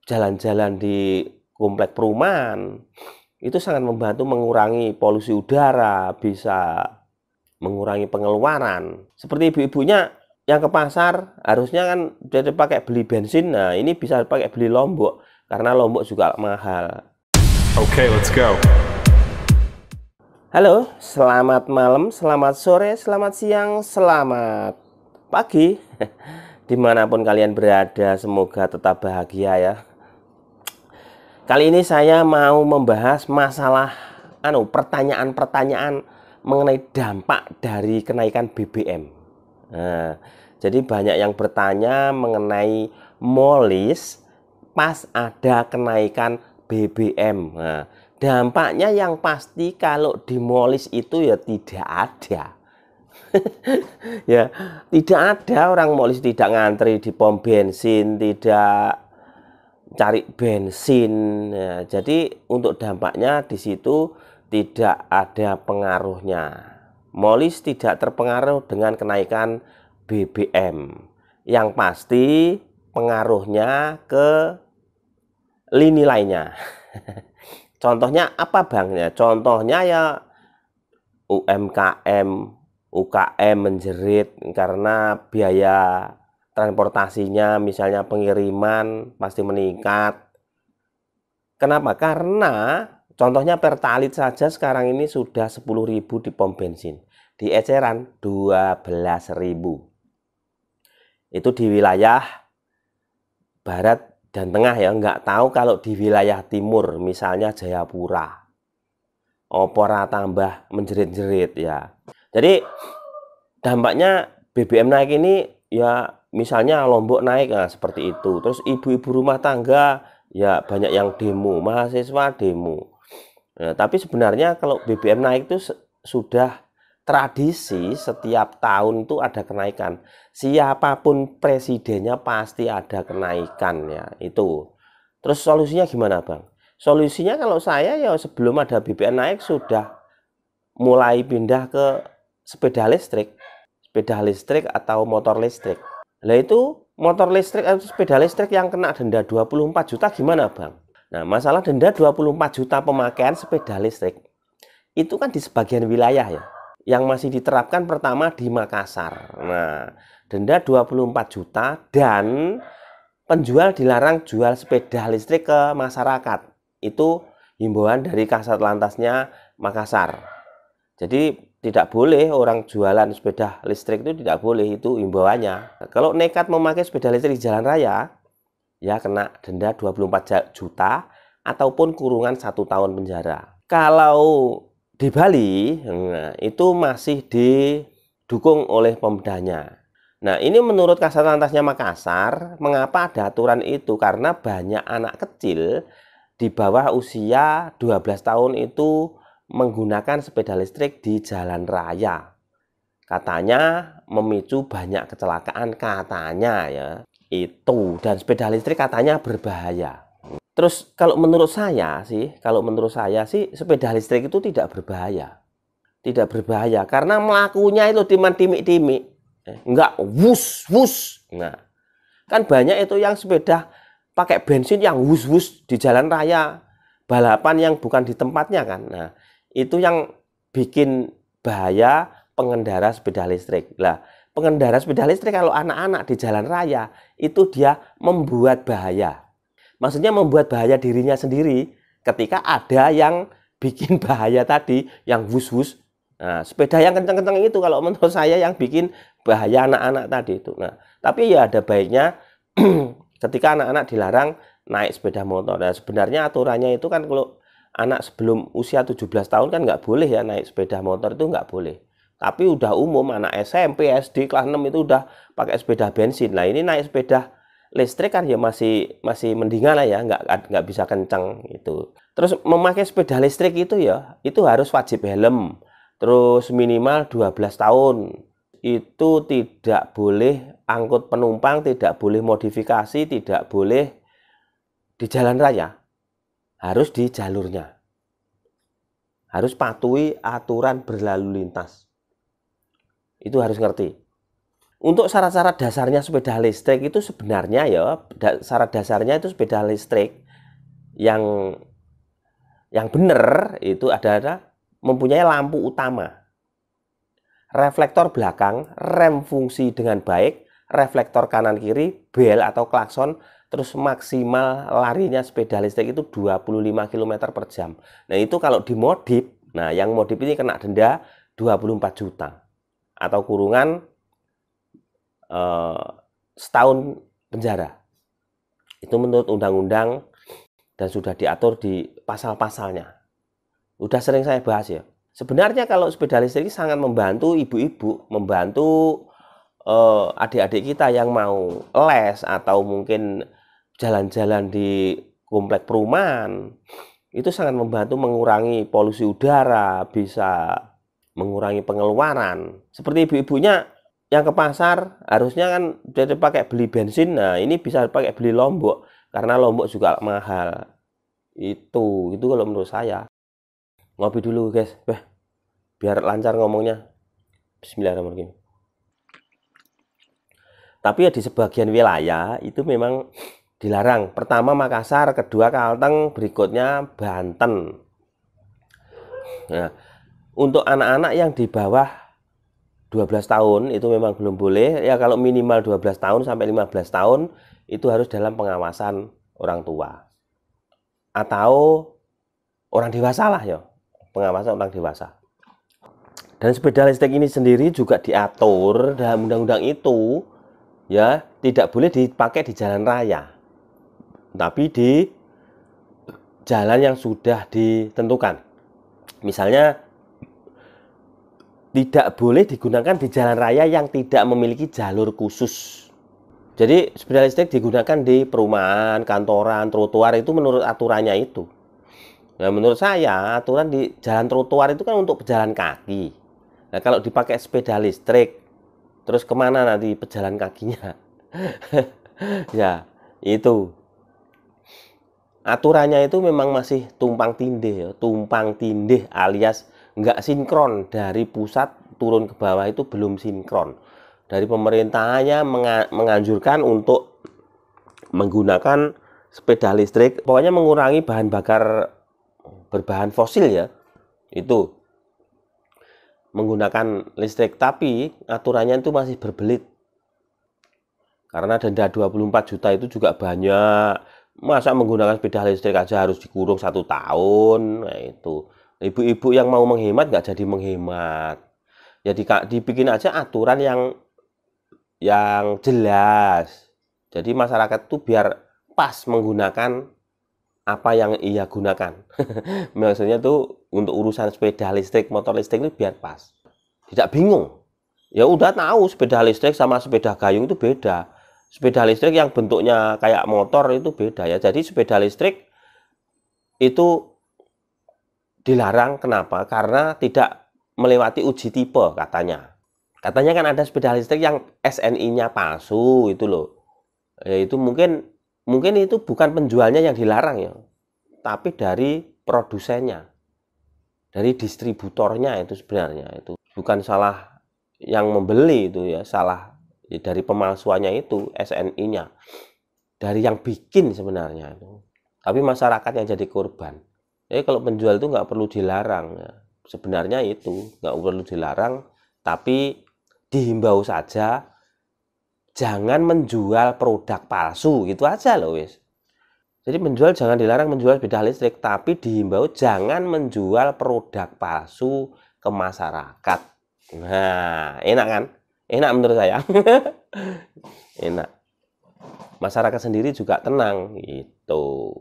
jalan-jalan di komplek perumahan, itu sangat membantu mengurangi polusi udara, bisa mengurangi pengeluaran. Seperti ibu-ibunya yang ke pasar harusnya kan jadi pakai beli bensin, nah ini bisa pakai beli Lombok karena Lombok juga mahal. Okay, let's go. Halo, selamat malam, selamat sore, selamat siang, selamat pagi. Dimanapun kalian berada, semoga tetap bahagia ya. Kali ini saya mau membahas masalah pertanyaan-pertanyaan mengenai dampak dari kenaikan BBM. Nah, jadi banyak yang bertanya mengenai molis pas ada kenaikan BBM. Nah, dampaknya yang pasti kalau di molis itu ya tidak ada. Ya, tidak ada orang molis tidak ngantri di pom bensin, tidak cari bensin. Ya, jadi untuk dampaknya di situ tidak ada pengaruhnya. Molis tidak terpengaruh dengan kenaikan BBM. Yang pasti pengaruhnya ke lini lainnya. Contohnya apa Bang? Ya, contohnya ya UMKM, UKM menjerit karena biaya transportasinya, misalnya pengiriman pasti meningkat. Kenapa? Karena contohnya Pertalite saja sekarang ini sudah 10.000 di pom bensin. Di eceran 12.000. Itu di wilayah barat dan tengah ya. Nggak tahu kalau di wilayah timur, misalnya Jayapura. Opora tambah menjerit-jerit ya. Jadi dampaknya BBM naik ini ya misalnya Lombok naik, nah seperti itu. Terus ibu-ibu rumah tangga ya banyak yang demo, mahasiswa demo. Nah, tapi sebenarnya kalau BBM naik itu sudah tradisi, setiap tahun itu ada kenaikan. Siapapun presidennya pasti ada kenaikan ya, itu. Terus solusinya gimana Bang? Solusinya kalau saya ya sebelum ada BBM naik sudah mulai pindah ke sepeda listrik atau motor listrik. Nah itu motor listrik atau sepeda listrik yang kena denda 24 juta gimana Bang? Nah masalah denda 24 juta pemakaian sepeda listrik itu kan di sebagian wilayah ya. Yang masih diterapkan pertama di Makassar. Nah denda 24 juta dan penjual dilarang jual sepeda listrik ke masyarakat. Itu himbauan dari Kasat Lantasnya Makassar. Jadi tidak boleh orang jualan sepeda listrik itu tidak boleh, itu himbauannya. Kalau nekat memakai sepeda listrik di jalan raya, ya kena denda 24 juta ataupun kurungan 1 tahun penjara. Kalau di Bali, nah, itu masih didukung oleh Pemdanya. Nah, ini menurut Kasat Lantasnya Makassar, mengapa ada aturan itu? Karena banyak anak kecil di bawah usia 12 tahun itu menggunakan sepeda listrik di jalan raya. Katanya memicu banyak kecelakaan katanya ya. Itu dan sepeda listrik katanya berbahaya. Terus kalau menurut saya sih sepeda listrik itu tidak berbahaya. Tidak berbahaya karena melakunya itu timik-timik. Enggak wus. Nah, kan banyak itu yang sepeda pakai bensin yang wus di jalan raya, balapan yang bukan di tempatnya kan. Nah, itu yang bikin bahaya pengendara sepeda listrik. Lah, pengendara sepeda listrik kalau anak-anak di jalan raya itu dia membuat bahaya. Maksudnya membuat bahaya dirinya sendiri ketika ada yang bikin bahaya tadi yang wus. Nah, sepeda yang kencang-kencang itu kalau menurut saya yang bikin bahaya anak-anak tadi itu. Nah, tapi ya ada baiknya ketika anak-anak dilarang naik sepeda motor. Nah, sebenarnya aturannya itu kan kalau anak sebelum usia 17 tahun kan nggak boleh ya naik sepeda motor, itu nggak boleh. Tapi udah umum anak SMP, SD kelas 6 itu udah pakai sepeda bensin. Nah, ini naik sepeda listrik kan ya masih mendingan lah ya, nggak bisa kencang itu. Terus memakai sepeda listrik itu ya, itu harus wajib helm. Terus minimal 12 tahun. Itu tidak boleh angkut penumpang, tidak boleh modifikasi, tidak boleh di jalan raya. Harus di jalurnya. Harus patuhi aturan berlalu lintas. Itu harus ngerti. Untuk syarat-syarat dasarnya sepeda listrik itu sebenarnya ya, syarat dasarnya itu sepeda listrik yang benar itu adalah mempunyai lampu utama, reflektor belakang, rem fungsi dengan baik, reflektor kanan kiri, bel atau klakson, terus maksimal larinya sepeda listrik itu 25 km per jam. Nah itu kalau dimodif, nah yang modif ini kena denda 24 juta atau kurungan setahun penjara. Itu menurut undang-undang dan sudah diatur di pasal-pasalnya. Udah sering saya bahas ya. Sebenarnya kalau sepeda listrik ini sangat membantu ibu-ibu, membantu adik-adik kita yang mau les atau mungkin jalan-jalan di komplek perumahan. Itu sangat membantu mengurangi polusi udara, bisa mengurangi pengeluaran. Seperti ibu-ibunya yang ke pasar harusnya kan jadi pakai beli bensin, nah ini bisa pakai beli Lombok karena Lombok juga mahal. Itu kalau menurut saya. Ngopi dulu guys, biar lancar ngomongnya. Bismillahirrahmanirrahim. Tapi ya di sebagian wilayah itu memang dilarang. Pertama Makassar, kedua Kalteng, berikutnya Banten. Nah, untuk anak-anak yang di bawah 12 tahun itu memang belum boleh. Ya kalau minimal 12 tahun sampai 15 tahun itu harus dalam pengawasan orang tua. Atau orang dewasa lah ya. Pengawasan orang dewasa. Dan sepeda listrik ini sendiri juga diatur dalam undang-undang itu ya tidak boleh dipakai di jalan raya. Tapi di jalan yang sudah ditentukan. Misalnya tidak boleh digunakan di jalan raya yang tidak memiliki jalur khusus. Jadi sepeda listrik digunakan di perumahan, kantoran, trotoar itu menurut aturannya itu. Nah menurut saya aturan di jalan trotoar itu kan untuk pejalan kaki. Nah kalau dipakai sepeda listrik, terus kemana nanti pejalan kakinya? Ya itu. Aturannya itu memang masih tumpang tindih ya, tumpang tindih alias nggak sinkron dari pusat turun ke bawah itu belum sinkron. Dari pemerintahnya menganjurkan untuk menggunakan sepeda listrik, pokoknya mengurangi bahan bakar berbahan fosil ya, itu menggunakan listrik, tapi aturannya itu masih berbelit. Karena denda 24 juta itu juga banyak. Masa menggunakan sepeda listrik aja harus dikurung 1 tahun. Nah itu. Ibu-ibu yang mau menghemat nggak jadi menghemat. Jadi dibikin aja aturan yang jelas. Jadi masyarakat itu biar pas menggunakan apa yang ia gunakan. Maksudnya tuh untuk urusan sepeda listrik, motor listrik itu biar pas. Tidak bingung. Ya udah tahu sepeda listrik sama sepeda gayung itu beda. Sepeda listrik yang bentuknya kayak motor itu beda ya. Jadi sepeda listrik itu dilarang kenapa? Karena tidak melewati uji tipe katanya. Katanya kan ada sepeda listrik yang SNI-nya palsu itu loh. Ya itu mungkin itu bukan penjualnya yang dilarang ya, tapi dari produsennya, dari distributornya itu sebenarnya itu bukan salah yang membeli itu ya, salah ya, dari pemalsuannya itu SNI-nya, dari yang bikin sebenarnya itu. Tapi masyarakat yang jadi korban. Jadi kalau penjual itu nggak perlu dilarang ya. Sebenarnya itu nggak perlu dilarang, tapi dihimbau saja. Jangan menjual produk palsu, gitu aja loh wis. Jadi menjual jangan dilarang menjual sepeda listrik, tapi dihimbau jangan menjual produk palsu ke masyarakat. Nah, enak kan? Enak menurut saya. Enak. Masyarakat sendiri juga tenang gitu.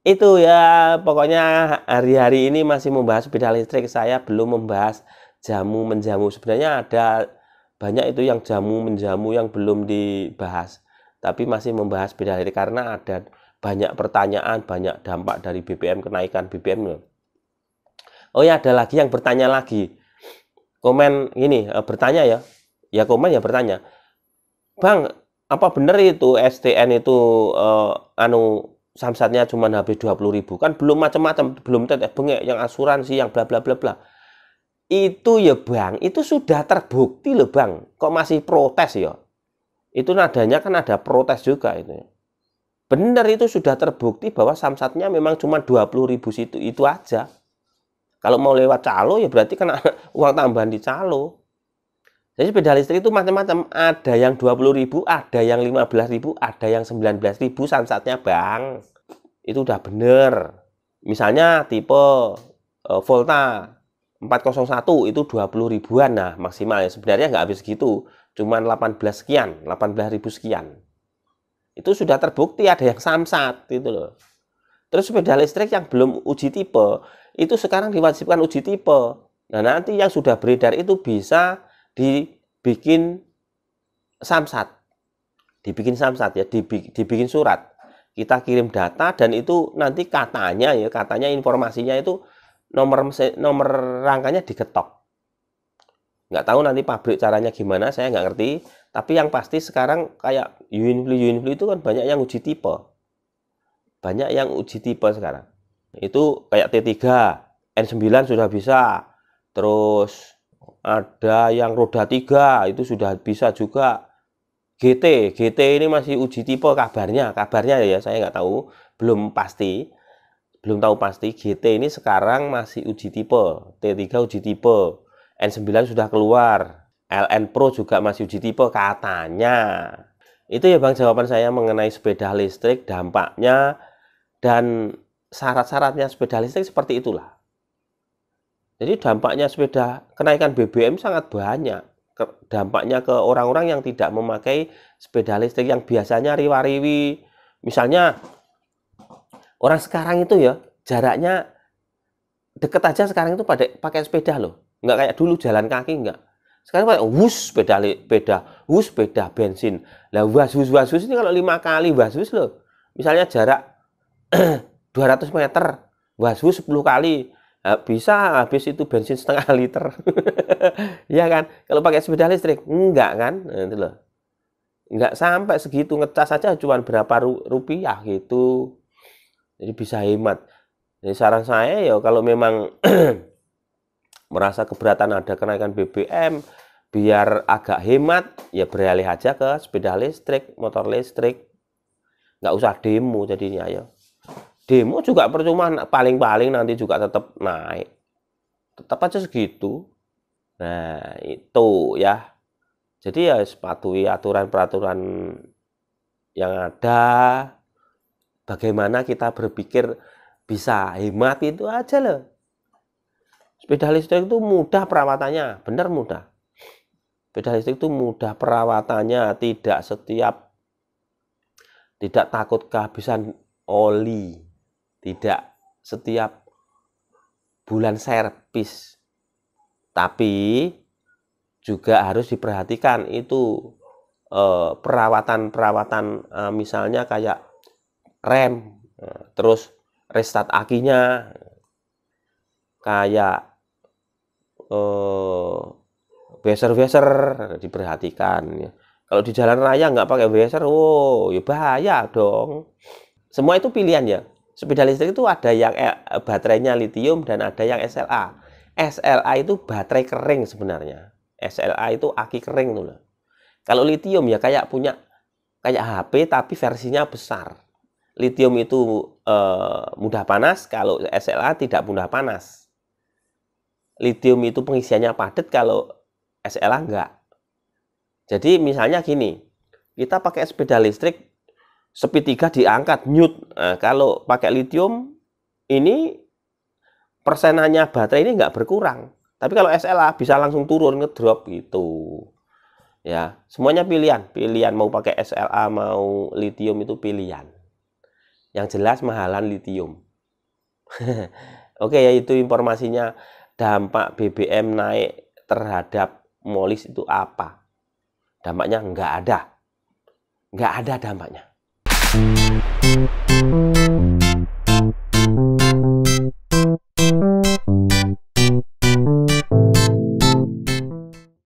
Itu ya, pokoknya hari-hari ini masih membahas sepeda listrik. Saya belum membahas jamu-menjamu. Sebenarnya ada banyak itu yang jamu-menjamu yang belum dibahas, tapi masih membahas sepeda listrik karena ada banyak pertanyaan, banyak dampak dari BBM, kenaikan BBM. Oh ya, ada lagi yang bertanya lagi. Komen ini, bertanya ya. Ya komen ya bertanya. Bang, apa benar itu STN itu samsatnya cuma habis 20.000? Kan belum macam-macam, belum bengek yang asuransi yang bla bla bla bla. Itu ya Bang, itu sudah terbukti loh Bang. Kok masih protes ya? Itu nadanya kan ada protes juga itu. Benar, itu sudah terbukti bahwa samsatnya memang cuma 20.000 situ itu aja. Kalau mau lewat calo ya berarti kena uang tambahan di calo. Jadi sepeda listrik itu macam-macam. Ada yang 20.000, ada yang 15.000, ada yang 19.000 samsatnya Bang. Itu udah bener. Misalnya tipe Volta 401 itu 20 ribuan, nah maksimal ya. Sebenarnya nggak habis gitu, cuman 18 sekian, 18.000 sekian. Itu sudah terbukti ada yang samsat gitu loh. Terus sepeda listrik yang belum uji tipe, itu sekarang diwajibkan uji tipe. Nah nanti yang sudah beredar itu bisa dibikin samsat. Dibikin samsat ya, dibikin surat. Kita kirim data dan itu nanti katanya informasinya itu nomor rangkanya diketok. Nggak tahu nanti pabrik caranya gimana, saya nggak ngerti. Tapi yang pasti sekarang kayak Yunifly itu kan banyak yang uji tipe. Banyak yang uji tipe sekarang. Itu kayak T3, N9 sudah bisa. Terus ada yang roda 3 itu sudah bisa juga. GT ini masih uji tipe kabarnya ya, saya nggak tahu, belum tahu pasti. GT ini sekarang masih uji tipe, T3 uji tipe, N9 sudah keluar, LN Pro juga masih uji tipe katanya. Itu ya Bang jawaban saya mengenai sepeda listrik, dampaknya dan syarat-syaratnya sepeda listrik seperti itulah. Jadi dampaknya sepeda kenaikan BBM sangat banyak. Dampaknya ke orang-orang yang tidak memakai sepeda listrik yang biasanya riwa-riwi. Misalnya orang sekarang itu ya jaraknya deket aja sekarang itu pakai sepeda loh. Nggak kayak dulu jalan kaki, nggak. Sekarang pakai sepeda bensin. Lah was ini kalau 5 kali was loh. Misalnya jarak 200 meter, was 10 kali. Bisa habis itu bensin setengah liter. Ya kan? Kalau pakai sepeda listrik enggak kan? Nah, itu loh. Enggak sampai segitu, ngecas aja cuma berapa rupiah gitu. Jadi bisa hemat. Jadi saran saya ya kalau memang merasa keberatan ada kenaikan BBM biar agak hemat ya beralih aja ke sepeda listrik, motor listrik. Nggak usah demo jadinya ya. Demo juga percuma, paling-paling nanti juga tetap naik. Tetap aja segitu. Nah, itu ya. Jadi ya patuhi aturan-peraturan yang ada. Bagaimana kita berpikir bisa hemat itu aja loh. Sepeda listrik itu mudah perawatannya, benar mudah. Sepeda listrik itu mudah perawatannya, tidak takut kehabisan oli. Tidak setiap bulan servis, tapi juga harus diperhatikan itu perawatan misalnya kayak rem, terus restart akinya, kayak beser diperhatikan. Kalau di jalan raya nggak pakai beser, ya bahaya dong. Semua itu pilihan ya. Sepeda listrik itu ada yang baterainya litium dan ada yang SLA. SLA itu baterai kering sebenarnya. SLA itu aki kering tuh loh. Kalau litium ya kayak HP tapi versinya besar. Litium itu mudah panas, kalau SLA tidak mudah panas. Litium itu pengisiannya padat, kalau SLA enggak. Jadi misalnya gini, kita pakai sepeda listrik Speed 3 diangkat Newt. Nah, kalau pakai litium ini persenannya baterai ini nggak berkurang. Tapi kalau SLA bisa langsung turun, ngedrop gitu. Ya, semuanya pilihan mau pakai SLA mau litium itu pilihan. Yang jelas mahalan litium. Oke ya, itu informasinya. Dampak BBM naik terhadap molis itu apa? Dampaknya nggak ada dampaknya.